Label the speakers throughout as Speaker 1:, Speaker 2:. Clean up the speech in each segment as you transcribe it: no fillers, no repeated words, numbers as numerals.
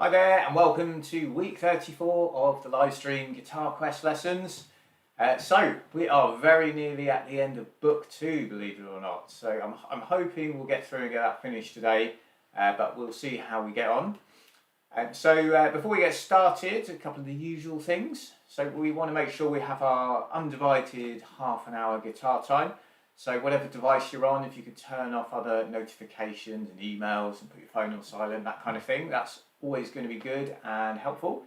Speaker 1: Hi there and welcome to week 34 of the live stream Guitar Quest lessons. So we are very nearly at the end of book 2, believe it or not. So I'm hoping we'll get through and get that finished today, but we'll see how we get on. So before we get started, a couple of the usual things. So we want to make sure we have our undivided half-an-hour guitar time. So whatever device you're on, if you could turn off other notifications and emails and put your phone on silent, that kind of thing, that's always going to be good and helpful.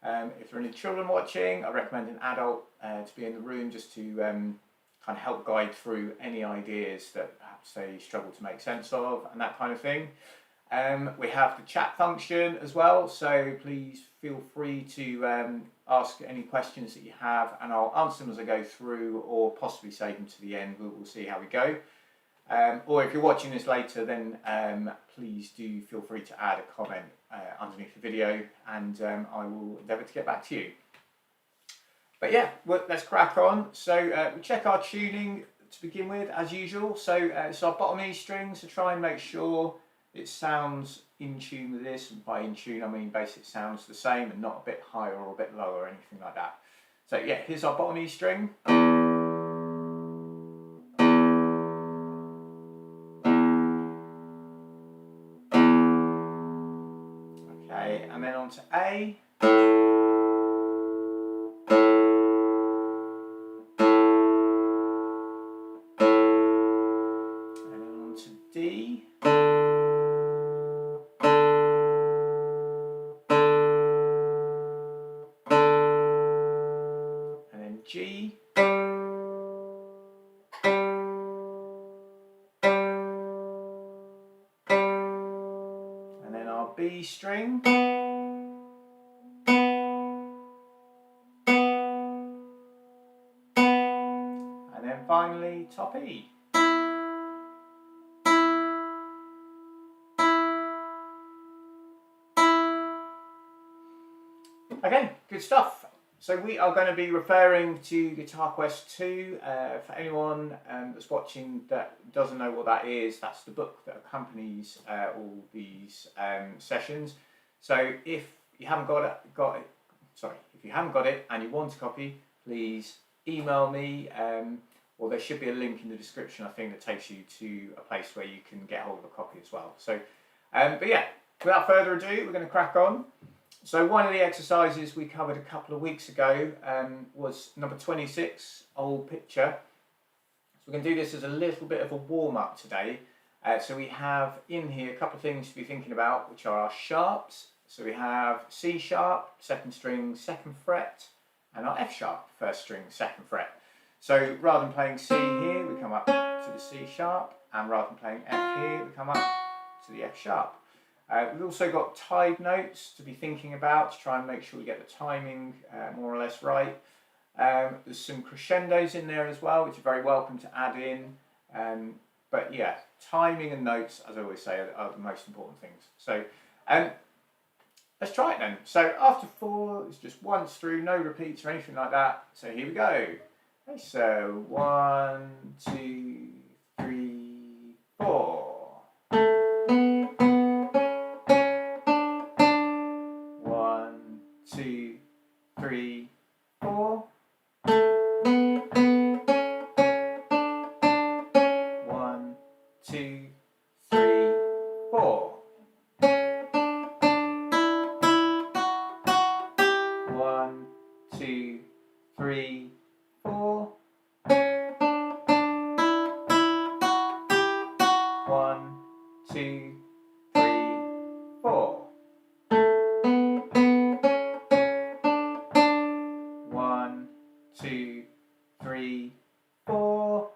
Speaker 1: If there are any children watching, I recommend an adult to be in the room just to kind of help guide through any ideas that perhaps they struggle to make sense of and that kind of thing. We have the chat function as well, so please feel free to ask any questions that you have and I'll answer them as I go through or possibly save them to the end. We'll see how we go. Or if you're watching this later, then please do feel free to add a comment underneath the video and I will endeavour to get back to you. But yeah, let's crack on. So we check our tuning to begin with, as usual. So it's our bottom E string, so try and make sure it sounds in tune with this, and by in tune I mean basically it sounds the same and not a bit higher or a bit lower or anything like that. So yeah, here's our bottom E string. Okay, and then on to A. And then on to D. G, and then our B string, and then finally top E. Okay, good stuff. So we are going to be referring to Guitar Quest 2. For anyone that's watching that doesn't know what that is, that's the book that accompanies all these sessions. So if you haven't got it and you want a copy, please email me, or there should be a link in the description, I think, that takes you to a place where you can get hold of a copy as well. So, but yeah, without further ado, we're going to crack on. So one of the exercises we covered a couple of weeks ago was number 26, old picture. So we're going to do this as a little bit of a warm-up today. So we have in here a couple of things to be thinking about, which are our sharps. So we have C sharp, second string, second fret, and our F sharp, first string, second fret. So rather than playing C here, we come up to the C sharp, and rather than playing F here, we come up to the F sharp. We've also got tied notes to be thinking about to try and make sure we get the timing more or less right. There's some crescendos in there as well, which are very welcome to add in. But yeah, timing and notes, as I always say, are the most important things. So let's try it then. So after 4, it's just once through, no repeats or anything like that. So here we go. Okay, so 1, 2, 3, 4. 2, 3, 4. 1, 2, 3, 4. 1, 2, 3, 4. 1, 2, 3, 4. 1, 2, 3, 4.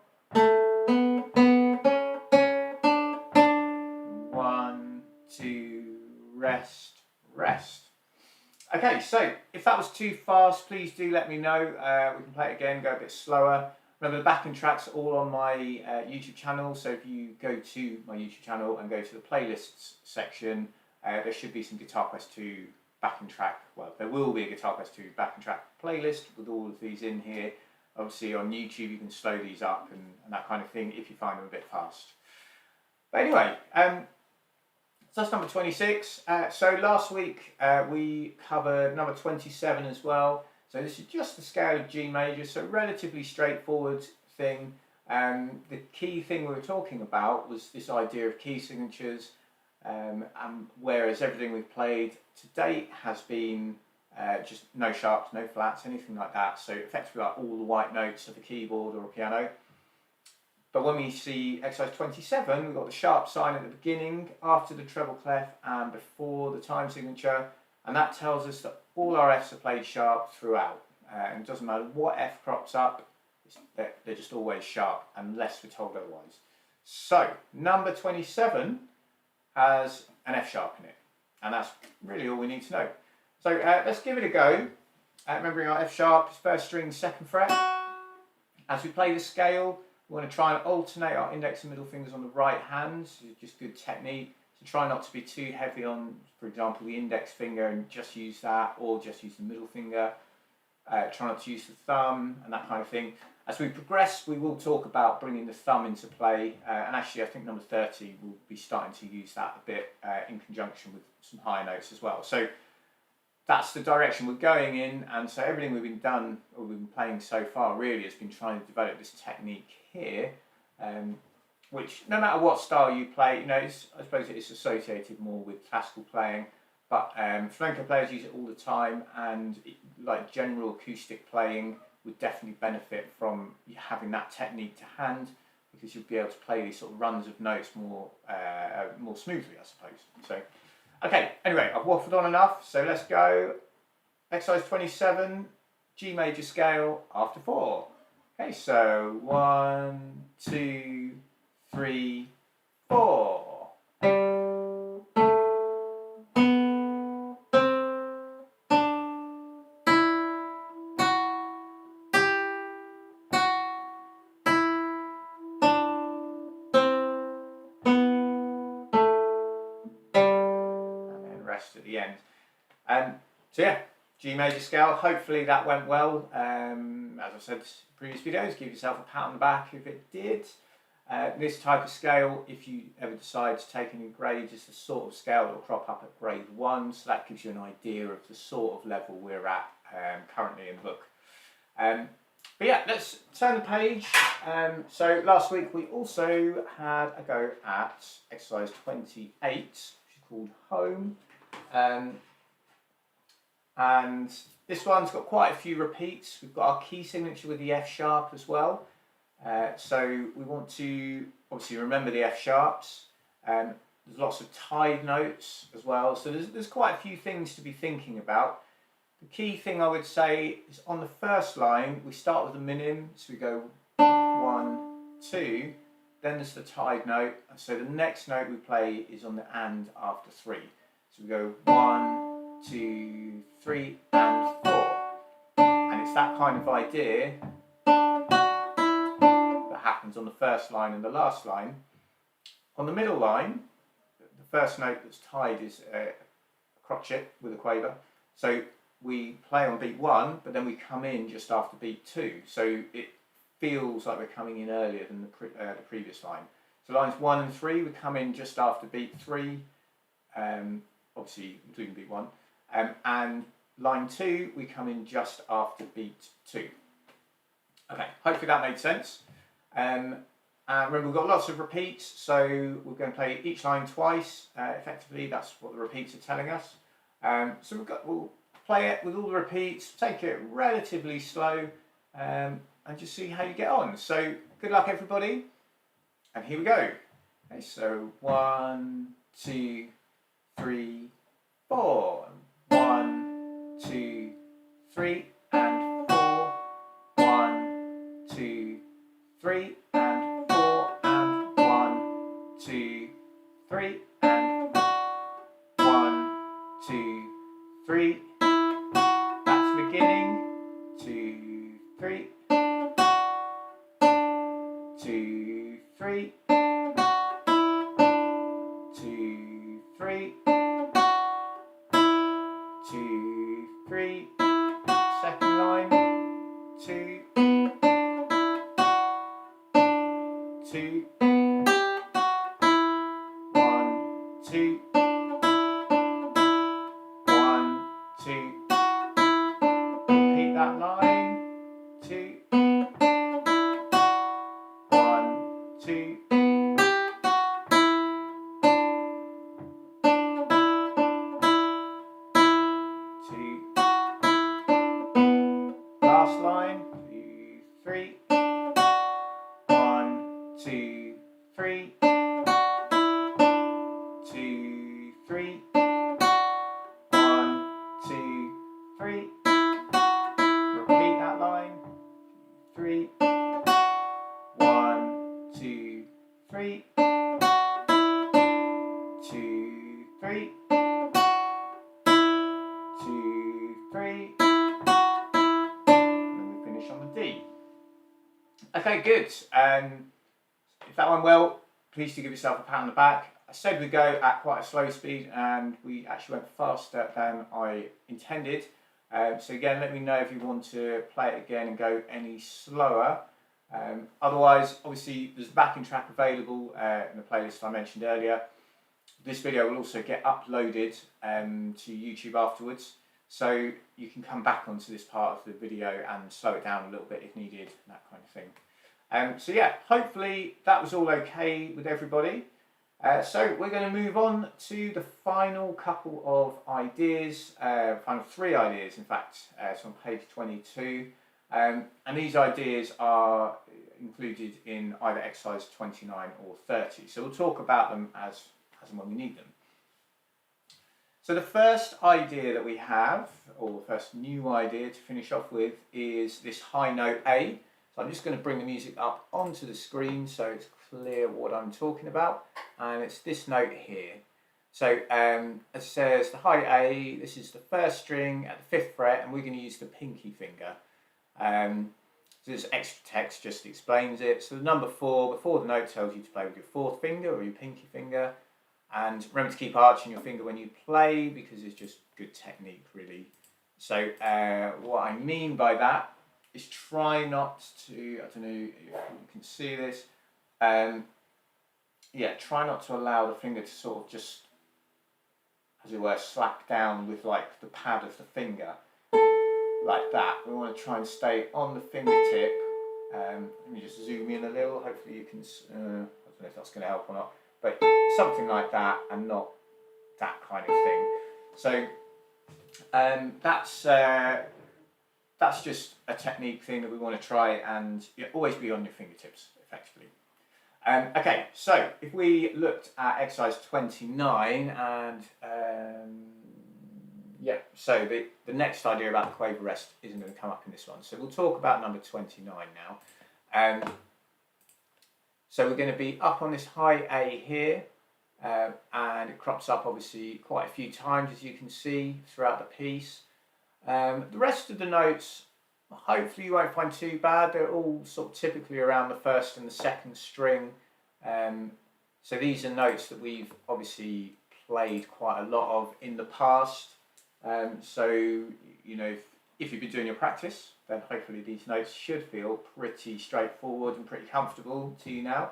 Speaker 1: 1, 2, rest, rest. Okay, so if that was too fast, please do let me know. We can play it again, go a bit slower. Remember, the backing tracks are all on my YouTube channel, so if you go to my YouTube channel and go to the playlists section, there should be some Guitar Quest 2 backing track, well, there will be a Guitar Quest 2 backing track playlist with all of these in here. Obviously on YouTube you can slow these up and that kind of thing if you find them a bit fast. But anyway, So that's number 26. So last week we covered number 27 as well. So this is just the scale of G major, so relatively straightforward thing. The key thing we were talking about was this idea of key signatures, and whereas everything we've played to date has been just no sharps, no flats, anything like that. So effectively like all the white notes of a keyboard or a piano. But when we see exercise 27, we've got the sharp sign at the beginning, after the treble clef, and before the time signature. And that tells us that all our Fs are played sharp throughout. And it doesn't matter what F crops up, they're just always sharp, unless we're told otherwise. So, number 27 has an F sharp in it. And that's really all we need to know. So, let's give it a go. Remembering our F sharp is first string, second fret. As we play the scale, we want to try and alternate our index and middle fingers on the right hand. So just good technique. So try not to be too heavy on, for example, the index finger and just use that, or just use the middle finger. Try not to use the thumb and that kind of thing. As we progress, we will talk about bringing the thumb into play. And actually, I think number 30 will be starting to use that a bit in conjunction with some higher notes as well. So that's the direction we're going in, and so everything we've been playing so far really has been trying to develop this technique here, which no matter what style you play, I suppose it is associated more with classical playing, but flamenco players use it all the time, and like general acoustic playing would definitely benefit from having that technique to hand, because you'll be able to play these sort of runs of notes more smoothly, I suppose. So. Okay, anyway, I've waffled on enough, so let's go. Exercise 27, G major scale after 4. Okay, so 1, 2, 3, 4. At the end. So yeah, G major scale, hopefully that went well. As I said in previous videos, give yourself a pat on the back if it did. This type of scale, if you ever decide to take any grades, is the sort of scale that will crop up at grade 1, so that gives you an idea of the sort of level we're at currently in the book. But yeah, let's turn the page. So last week we also had a go at exercise 28, which is called Home. And this one's got quite a few repeats. We've got our key signature with the F sharp as well. So we want to obviously remember the F sharps. There's lots of tied notes as well. So there's quite a few things to be thinking about. The key thing I would say is on the first line, we start with a minim. So we go 1, 2. Then there's the tied note. So the next note we play is on the and after 3. So we go 1, 2, 3, and 4. And it's that kind of idea that happens on the first line and the last line. On the middle line, the first note that's tied is a crotchet with a quaver. So we play on beat 1, but then we come in just after beat 2. So it feels like we're coming in earlier than the previous line. So lines 1 and 3, we come in just after beat 3. Obviously including beat 1, and line 2 we come in just after beat 2. Okay, hopefully that made sense. And remember, we've got lots of repeats, so we're going to play each line twice. Effectively, that's what the repeats are telling us. So we'll play it with all the repeats, take it relatively slow, and just see how you get on. So good luck, everybody, and here we go. Okay, so 1, 2, 3, 4. 1, 2, 3, and 4. 1, 2, 3, and 4. And 1, 2, 3, and 1, 2, 3. Back to the beginning. 2, 3. 2, 3. 2, 3. 2, 3. Second line. 2. 2. 1, 2. 2. Repeat that line. 2. 1, 2. 2. Last line. 2, 3. 1, 2, 3. 2, 3. 1, 2, 3. Repeat that line. 3. 1, 2, 3. 2, 3. 2, 3. And we finish on the D. Okay, good. If that went well, please do give yourself a pat on the back. I said we'd go at quite a slow speed, and we actually went faster than I intended. So again, let me know if you want to play it again and go any slower. Otherwise, obviously, there's a backing track available in the playlist I mentioned earlier. This video will also get uploaded to YouTube afterwards, so you can come back onto this part of the video and slow it down a little bit if needed, that kind of thing. So yeah, hopefully that was all okay with everybody. So we're going to move on to the final couple of ideas, final 3 ideas in fact. It's on page 22, and these ideas are included in either exercise 29 or 30. So we'll talk about them as and when we need them. So the first idea that we have, or the first new idea to finish off with, is this high note A. So I'm just going to bring the music up onto the screen so it's clear what I'm talking about, and it's this note here. So it says the high A, this is the first string at the 5th fret, and we're going to use the pinky finger. So this extra text just explains it. So the number 4 before the note tells you to play with your 4th finger or your pinky finger, and remember to keep arching your finger when you play because it's just good technique really. So what I mean by that is try not to, I don't know if you can see this, yeah, try not to allow the finger to sort of just, as it were, slack down with like the pad of the finger, like that. We want to try and stay on the fingertip. Let me just zoom in a little, hopefully you can, I don't know if that's going to help or not, but something like that and not that kind of thing. So that's just a technique thing that we want to try, and always be on your fingertips effectively. Okay, so if we looked at exercise 29, and yeah, so the next idea about the quaver rest isn't going to come up in this one. So we'll talk about number 29 now. So we're going to be up on this high A here, and it crops up obviously quite a few times, as you can see throughout the piece. The rest of the notes, hopefully you won't find too bad. They're all sort of typically around the 1st and the 2nd string. So these are notes that we've obviously played quite a lot of in the past. So, you know, if you've been doing your practice, then hopefully these notes should feel pretty straightforward and pretty comfortable to you now.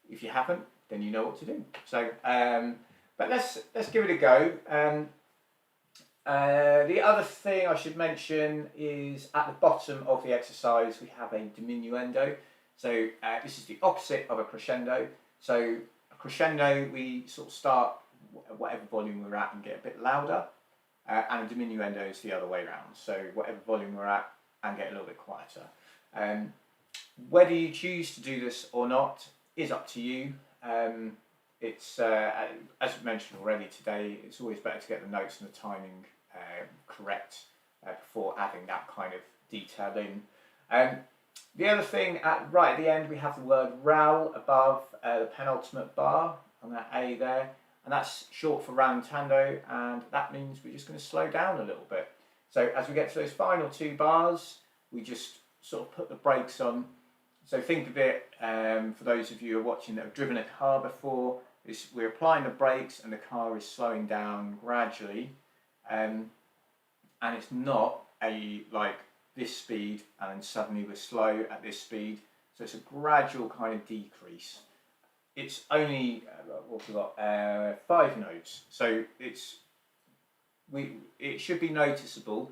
Speaker 1: If you haven't, then you know what to do. So, but let's give it a go. The other thing I should mention is at the bottom of the exercise we have a diminuendo. So this is the opposite of a crescendo. So a crescendo, we sort of start at whatever volume we're at and get a bit louder, and a diminuendo is the other way around. So whatever volume we're at and get a little bit quieter. Whether you choose to do this or not is up to you. It's as mentioned already today, it's always better to get the notes and the timing correct before adding that kind of detail in. The other thing, right at the end, we have the word rall above the penultimate bar on that A there, and that's short for rallentando, and that means we're just going to slow down a little bit. So as we get to those final 2 bars, we just sort of put the brakes on. So think of it, for those of you who are watching that have driven a car before, we're applying the brakes and the car is slowing down gradually, and it's not a like this speed and then suddenly we're slow at this speed. So it's a gradual kind of decrease. It's only what we've got 5 notes, so it's it should be noticeable.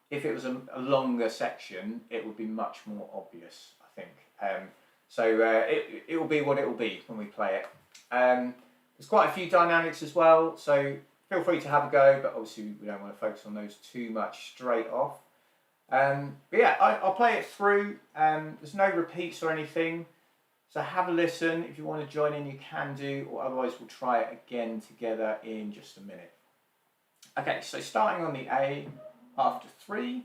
Speaker 1: If it was a longer section, it would be much more obvious, I think. It will be what it will be when we play it. There's quite a few dynamics as well, so feel free to have a go, but obviously we don't want to focus on those too much straight off. But yeah, I'll play it through. There's no repeats or anything, so have a listen. If you want to join in, you can do, or otherwise we'll try it again together in just a minute. Okay, so starting on the A after 3.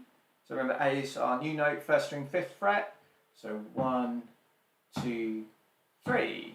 Speaker 1: So remember, A is our new note, 1st string, 5th fret. So 1, 2, 3.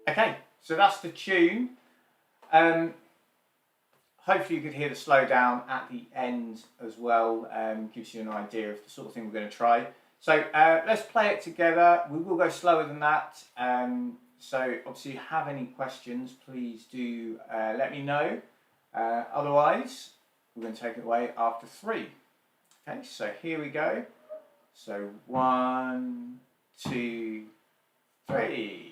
Speaker 1: Okay, so that's the tune. Hopefully you could hear the slowdown at the end as well. Gives you an idea of the sort of thing we're going to try. So let's play it together. We will go slower than that. So obviously if you have any questions, please do let me know. Otherwise, we're going to take it away after 3. Okay, so here we go. So 1, 2, 3.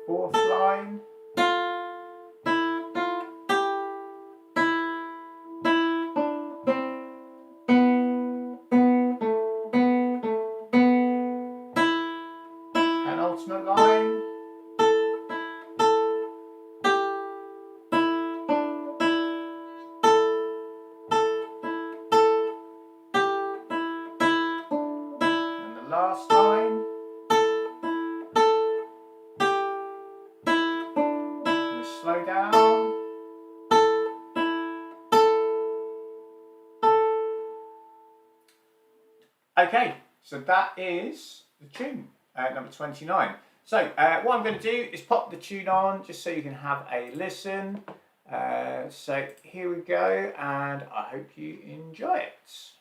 Speaker 1: Fourth line. Penultimate line. And the last line. Slow down. Okay, so that is the tune, number 29. So what I'm going to do is pop the tune on just so you can have a listen. So here we go, and I hope you enjoy it.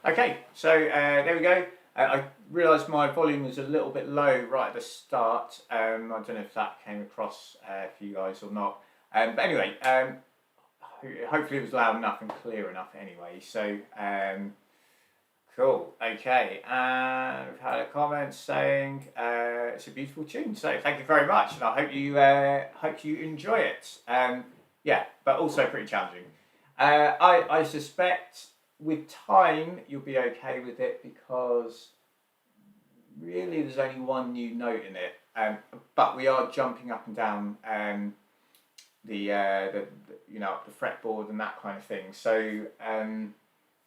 Speaker 1: Okay, so there we go. I realised my volume was a little bit low right at the start. I don't know if that came across for you guys or not. But anyway, hopefully it was loud enough and clear enough anyway. So, cool. Okay, and we've had a comment saying it's a beautiful tune. So thank you very much, and I hope you enjoy it. Yeah, but also pretty challenging. I suspect with time you'll be okay with it because really there's only one new note in it, but we are jumping up and down the the fretboard and that kind of thing. So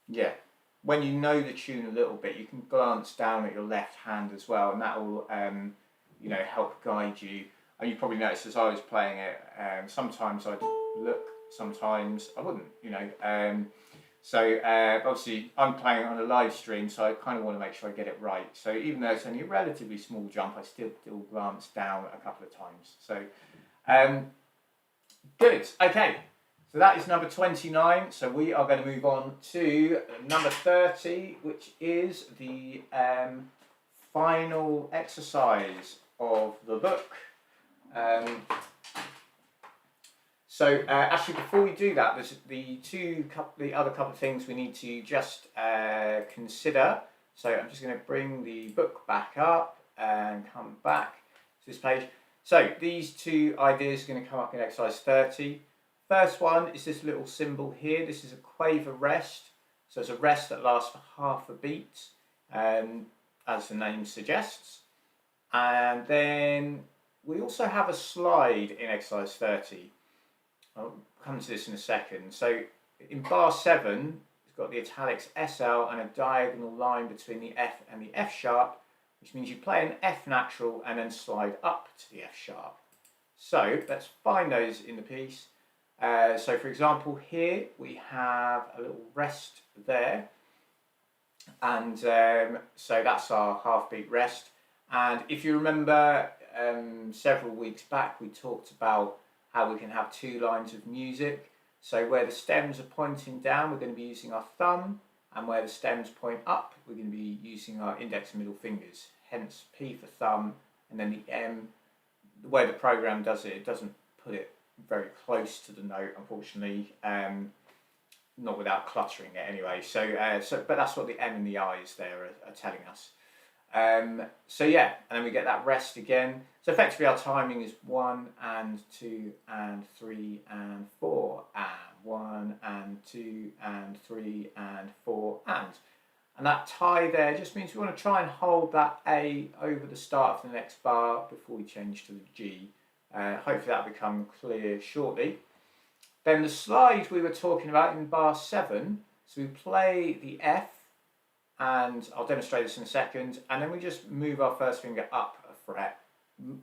Speaker 1: yeah, when you know the tune a little bit, you can glance down at your left hand as well, and that will help guide you. And you probably noticed as I was playing it, sometimes I'd look, sometimes I wouldn't. So obviously I'm playing on a live stream, so I kind of want to make sure I get it right. So even though it's only a relatively small jump, I still glance down a couple of times. So good. Okay. So that is number 29. So we are going to move on to number 30, which is the final exercise of the book. Actually, before we do that, there's the other couple of things we need to just consider. So I'm just going to bring the book back up and come back to this page. So these two ideas are going to come up in exercise 30. First one is this little symbol here. This is a quaver rest. So it's a rest that lasts for half a beat, as the name suggests. And then we also have a slide in exercise 30. I'll come to this in a second. So in bar 7, it's got the italics SL and a diagonal line between the F and the F sharp, which means you play an F natural and then slide up to the F sharp. So let's find those in the piece. So for example, here we have a little rest there. And so that's our half beat rest. And if you remember, several weeks back, we talked about how we can have two lines of music. So where the stems are pointing down, we're going to be using our thumb, and where the stems point up, we're going to be using our index and middle fingers. Hence P for thumb, and then the M. The way the program does it, it doesn't put it very close to the note, unfortunately, not without cluttering it anyway. But that's what the M and the I's there are telling us. So yeah, and then we get that rest again. So effectively our timing is 1 and 2 and 3 and 4 and 1 and 2 and 3 and 4 and that tie there just means we want to try and hold that A over the start of the next bar before we change to the G. Hopefully that'll become clear shortly. Then the slide we were talking about in bar 7, so we play the F, and I'll demonstrate this in a second, and then we just move our first finger up a fret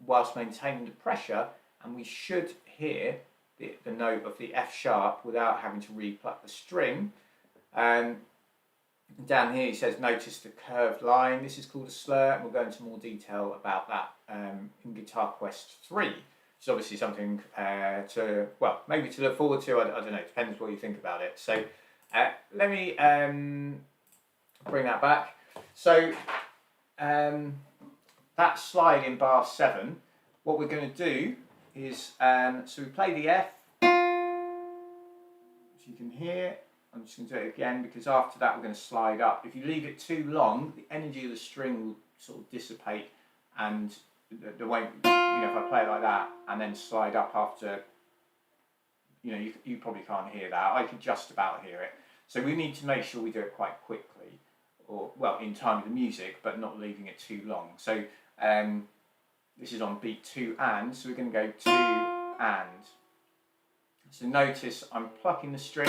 Speaker 1: whilst maintaining the pressure, and we should hear the note of the F sharp without having to repluck the string. Down here he says notice the curved line. This is called a slur, and we'll go into more detail about that in Guitar Quest 3. It's obviously something maybe to look forward to. I don't know, it depends what you think about it. So let me bring that back. So that slide in bar 7, what we're going to do is, so we play the F, as you can hear. I'm just going to do it again because after that we're going to slide up. If you leave it too long, the energy of the string will sort of dissipate, and the way, if I play it like that and then slide up after, you probably can't hear that. I can just about hear it. So we need to make sure we do it quite quickly, or in time with the music, but not leaving it too long. So this is on beat 2 and, so we're going to go 2 and. So notice I'm plucking the string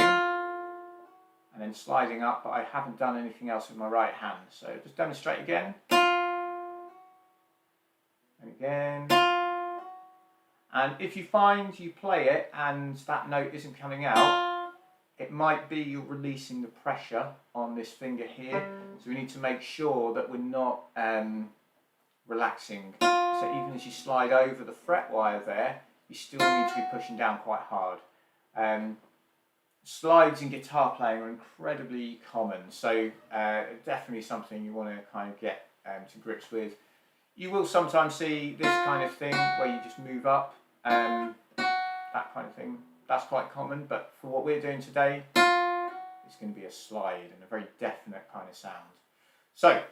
Speaker 1: and then sliding up, but I haven't done anything else with my right hand. So just demonstrate again. And again. And if you find you play it and that note isn't coming out, it might be you're releasing the pressure on this finger here. So we need to make sure that we're not relaxing. So even as you slide over the fret wire there, you still need to be pushing down quite hard. slides in guitar playing are incredibly common, so definitely something you want to kind of get to grips with. You will sometimes see this kind of thing where you just move up, that kind of thing. That's quite common, but for what we're doing today, it's going to be a slide and a very definite kind of sound. So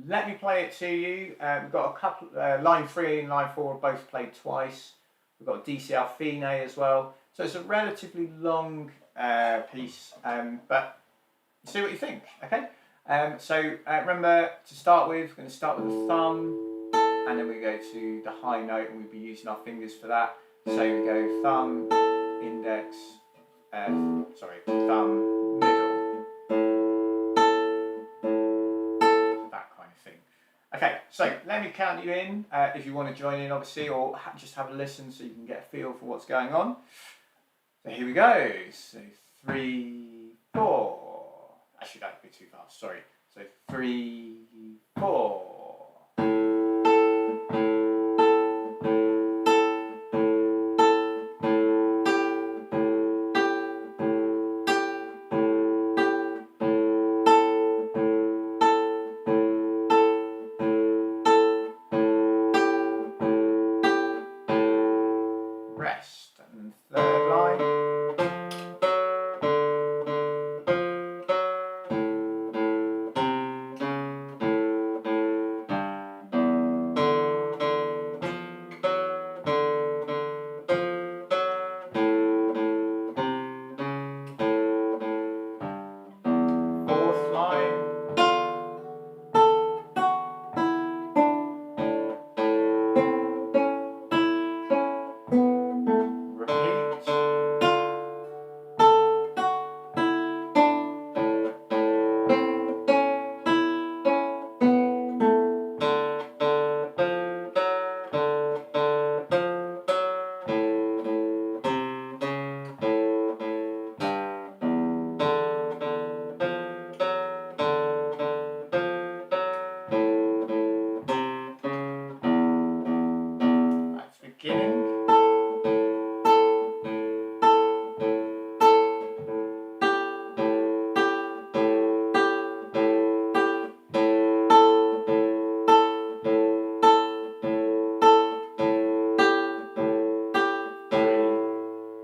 Speaker 1: let me play it to you. We've got a couple, line 3 and line 4 are both played twice. We've got a DCR Fine as well. So it's a relatively long piece, but see what you think, okay? So remember to start with, we're going to start with the thumb, and then we go to the high note, and we'll be using our fingers for that. So we go thumb, index, thumb, middle, that kind of thing. Okay, so let me count you in if you want to join in, obviously, or just have a listen so you can get a feel for what's going on. So here we go. So 3, 4. Actually, that would be too fast. Sorry. So 3, 4. Rest. And third line. Fourth line. Repeat. That's beginning.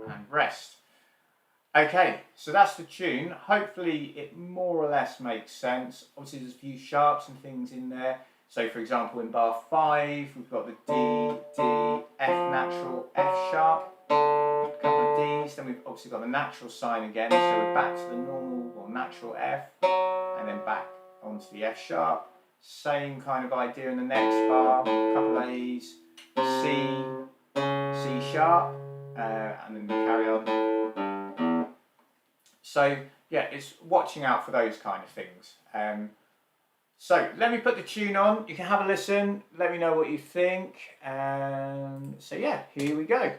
Speaker 1: And rest. Okay, so that's the tune. Hopefully it more or less makes sense. Obviously there's a few sharps and things in there. So for example in bar 5 we've got the D, D, F natural, F sharp, a couple of Ds, then we've obviously got the natural sign again, so we're back to the normal or natural F, and then back onto the F sharp. Same kind of idea in the next bar, a couple of A's, C, C sharp, and then we carry on. So yeah, it's watching out for those kind of things. So let me put the tune on, you can have a listen, let me know what you think. So yeah, here we go.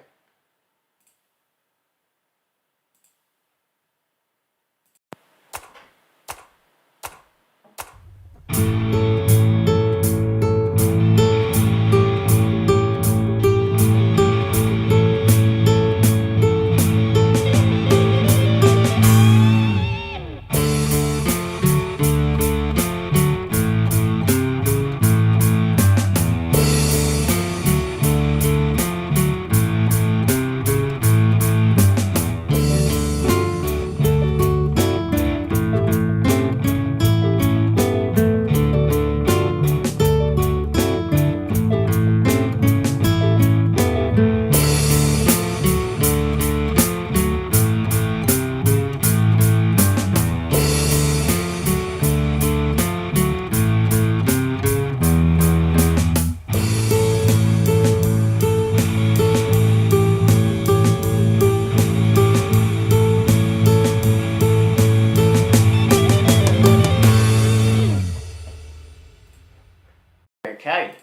Speaker 1: Okay,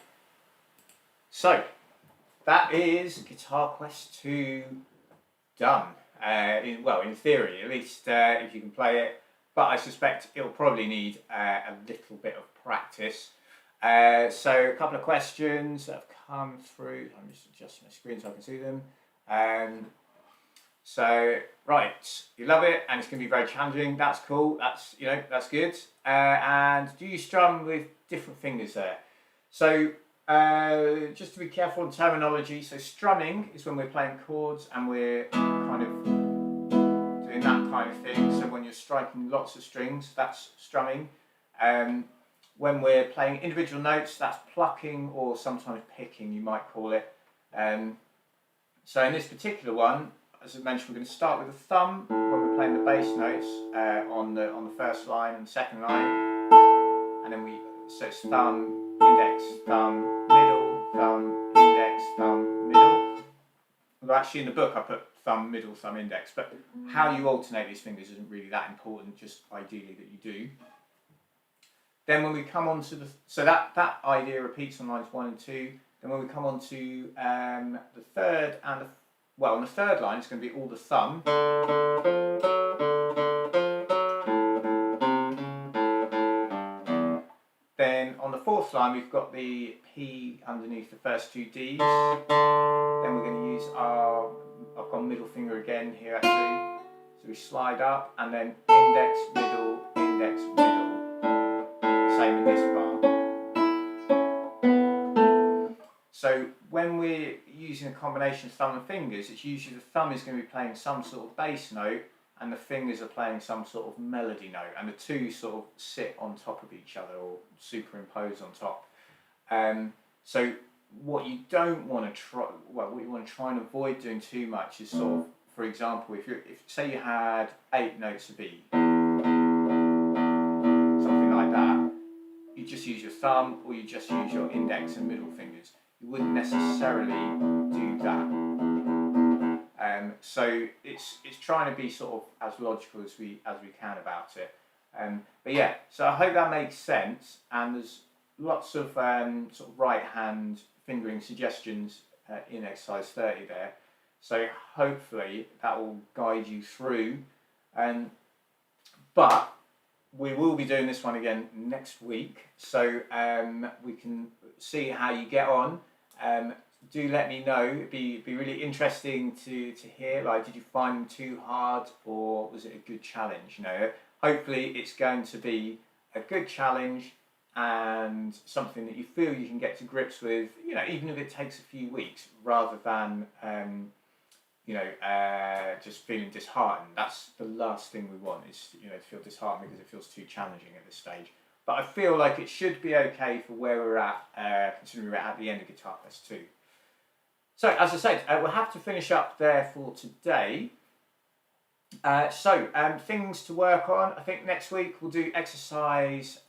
Speaker 1: so that is Guitar Quest 2 done. In theory, at least if you can play it, but I suspect it'll probably need a little bit of practice. So a couple of questions that have come through. I'm just adjusting my screen so I can see them. So, right, you love it and it's going to be very challenging. That's cool. That's, that's good. And do you strum with different fingers there? So, just to be careful on terminology, so strumming is when we're playing chords and we're kind of doing that kind of thing. So when you're striking lots of strings, that's strumming. When we're playing individual notes, that's plucking or sometimes picking, you might call it. So in this particular one, as I mentioned, we're going to start with the thumb when we're playing the bass notes on the first line and the second line, and then so it's thumb, index, thumb, middle, thumb, index, thumb, middle. Well, actually in the book I put thumb, middle, thumb, index, but how you alternate these fingers isn't really that important, just ideally that you do. Then when we come on to so that idea repeats on lines 1 and 2. Then when we come on to the third and on the third line, it's going to be all the thumb. Then on the fourth line, we've got the P underneath the first 2 Ds. Then we're going to use I've gone middle finger again here actually. So we slide up and then index, middle, index, middle. Same in this bar. So when we're using a combination of thumb and fingers, it's usually the thumb is going to be playing some sort of bass note and the fingers are playing some sort of melody note, and the two sort of sit on top of each other or superimpose on top. So what you don't want to try, what you want to try and avoid doing too much is sort of, for example, if say you had 8 notes a beat, something like that, you just use your thumb or you just use your index and middle fingers. You wouldn't necessarily do that. So it's trying to be sort of as logical as we can about it. But yeah, so I hope that makes sense. And there's lots of sort of right hand fingering suggestions in exercise 30 there. So hopefully that will guide you through. But we will be doing this one again next week, so we can see how you get on. Do let me know. It'd be really interesting to hear. Like, did you find them too hard, or was it a good challenge? Hopefully it's going to be a good challenge and something that you feel you can get to grips with. Even if it takes a few weeks, rather than just feeling disheartened. That's the last thing we want, is to feel disheartened because it feels too challenging at this stage. But I feel like it should be okay for where we're at, considering we're at the end of Guitar Quest 2. So, as I said, we'll have to finish up there for today. Things to work on. I think next week we'll do exercise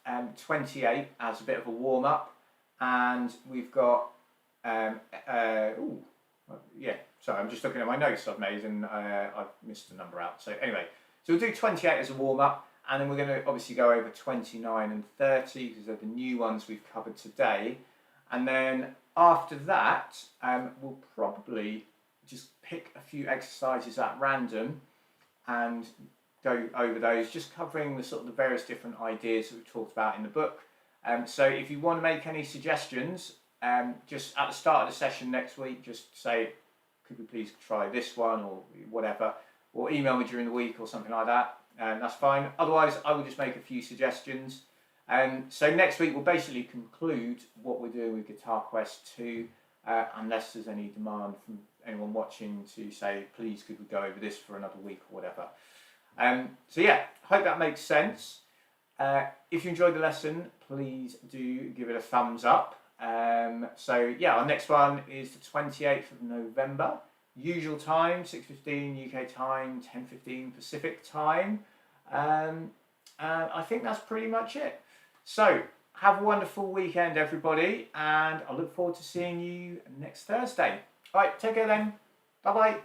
Speaker 1: 28 as a bit of a warm-up. And we've got... sorry, I'm just looking at my notes I've made and I've missed a number out. So anyway, so we'll do 28 as a warm-up. And then we're going to obviously go over 29 and 30 because they're the new ones we've covered today. And then after that, we'll probably just pick a few exercises at random and go over those, just covering the sort of the various different ideas that we've talked about in the book. So if you want to make any suggestions, just at the start of the session next week, just say, could we please try this one or whatever, or email me during the week or something like that. That's fine. Otherwise, I will just make a few suggestions. So next week we'll basically conclude what we're doing with Guitar Quest 2, unless there's any demand from anyone watching to say, please could we go over this for another week or whatever. So yeah, hope that makes sense. If you enjoyed the lesson, please do give it a thumbs up. So yeah, our next one is the 28th of November. Usual time, 6:15 UK time, 10:15 Pacific time. And I think that's pretty much it. So, have a wonderful weekend, everybody, and I look forward to seeing you next Thursday. All right, take care then. Bye-bye.